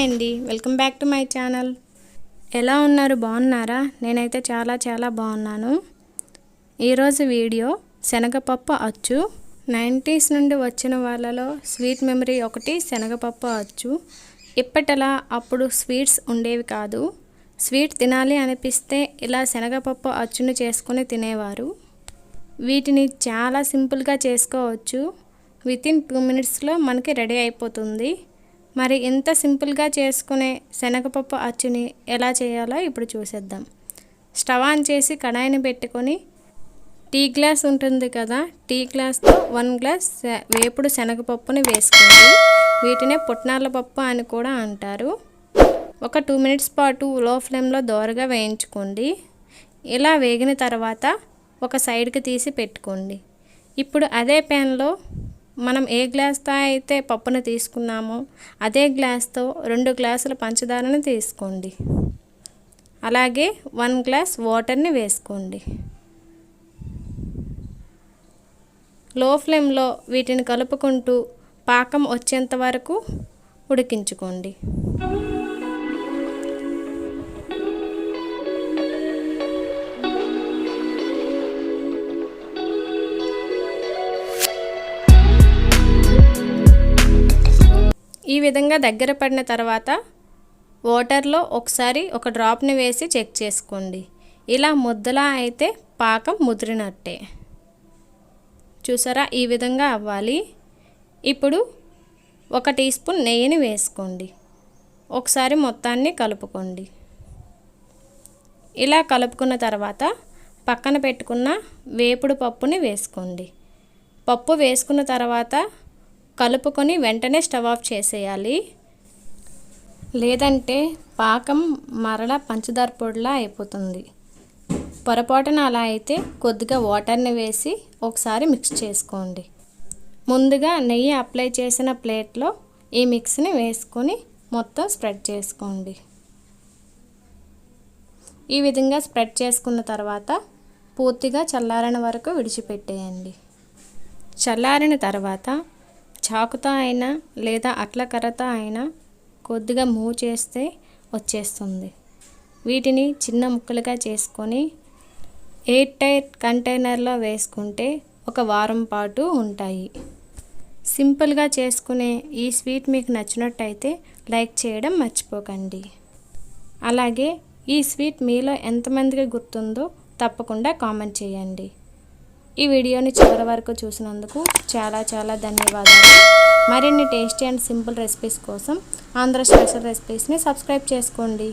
Hi అండి, welcome back to my channel. ఎలా ఉన్నారు? బాగున్నారా? నేనైతే చాలా బాగున్నాను. ఈరోజు వీడియో శనగపప్పు అచ్చు. 90's నుండి వచ్చిన వాళ్ళలో స్వీట్ మెమరీ ఒకటి శనగపప్పు అచ్చు. ఇప్పటిలా అప్పుడు స్వీట్స్ ఉండేవి కాదు. స్వీట్ తినాలి అనిపిస్తే ఇలా శనగపప్పు అచ్చును చేసుకొని తినేవారు. వీటిని చాలా సింపుల్గా చేసుకోవచ్చు. వితిన్ 2 minutesలో మనకి రెడీ అయిపోతుంది. మరి ఇంత సింపుల్గా చేసుకునే శనగపప్పు అచ్చుని ఎలా చేయాలో ఇప్పుడు చూసేద్దాం. స్టవ్ ఆన్ చేసి కడాయిని పెట్టుకొని టీ గ్లాస్ ఉంటుంది కదా, టీ గ్లాస్తో 1 glass వేపుడు శనగపప్పుని వేసుకోండి. వీటినే పుట్నాల పప్పు అని కూడా అంటారు. ఒక 2 minutes పాటు లో ఫ్లేమ్లో దోరగా వేయించుకోండి. ఇలా వేగిన తర్వాత ఒక సైడ్కి తీసి పెట్టుకోండి. ఇప్పుడు అదే ప్యాన్లో మనం ఏ గ్లాస్తో అయితే పప్పును తీసుకున్నామో అదే గ్లాస్తో 2 గ్లాసుల పంచదారను తీసుకోండి. అలాగే 1 glass వాటర్ని వేసుకోండి. లో ఫ్లేమ్లో వీటిని కలుపుకుంటూ పాకం వచ్చేంత వరకు ఉడికించుకోండి. ఈ విధంగా దగ్గర పడిన తర్వాత వాటర్లో ఒకసారి ఒక డ్రాప్ని వేసి చెక్ చేసుకోండి. ఇలా ముద్దలా అయితే పాకం ముదిరినట్టే. చూసారా, ఈ విధంగా అవ్వాలి. ఇప్పుడు 1 teaspoon నెయ్యిని వేసుకోండి. ఒకసారి మొత్తాన్ని కలుపుకోండి. ఇలా కలుపుకున్న తర్వాత పక్కన పెట్టుకున్న వేపుడు పప్పుని వేసుకోండి. పప్పు వేసుకున్న తర్వాత కలుపుకొని వెంటనే స్టవ్ ఆఫ్ చేసేయాలి. లేదంటే పాకం మరలా పంచదార పొడిలా అయిపోతుంది. పొరపాటున అలా అయితే కొద్దిగా వాటర్ని వేసి ఒకసారి మిక్స్ చేసుకోండి. ముందుగా నెయ్యి అప్లై చేసిన ప్లేట్లో ఈ మిక్స్ని వేసుకొని మొత్తం స్ప్రెడ్ చేసుకోండి. ఈ విధంగా స్ప్రెడ్ చేసుకున్న తర్వాత పూర్తిగా చల్లారని వరకు విడిచిపెట్టేయండి. చల్లారిన తర్వాత చాకుతో అయినా లేదా అట్ల కర్రతో అయినా కొద్దిగా మూవ్ చేస్తే వచ్చేస్తుంది. వీటిని చిన్న ముక్కలుగా చేసుకొని ఎయిర్ టైట్ కంటైనర్లో వేసుకుంటే 1 వారం పాటు ఉంటాయి. సింపుల్గా చేసుకునే ఈ స్వీట్ మీకు నచ్చినట్టయితే లైక్ చేయడం మర్చిపోకండి. అలాగే ఈ స్వీట్ మీలో ఎంతమందికి గుర్తుందో తప్పకుండా కామెంట్ చేయండి. ఈ వీడియోని చివరి వరకు చూసినందుకు చాలా ధన్యవాదాలు. మరిన్ని టేస్టీ అండ్ సింపుల్ రెసిపీస్ కోసం ఆంధ్ర స్పెషల్ రెసిపీస్ని సబ్స్క్రైబ్ చేసుకోండి.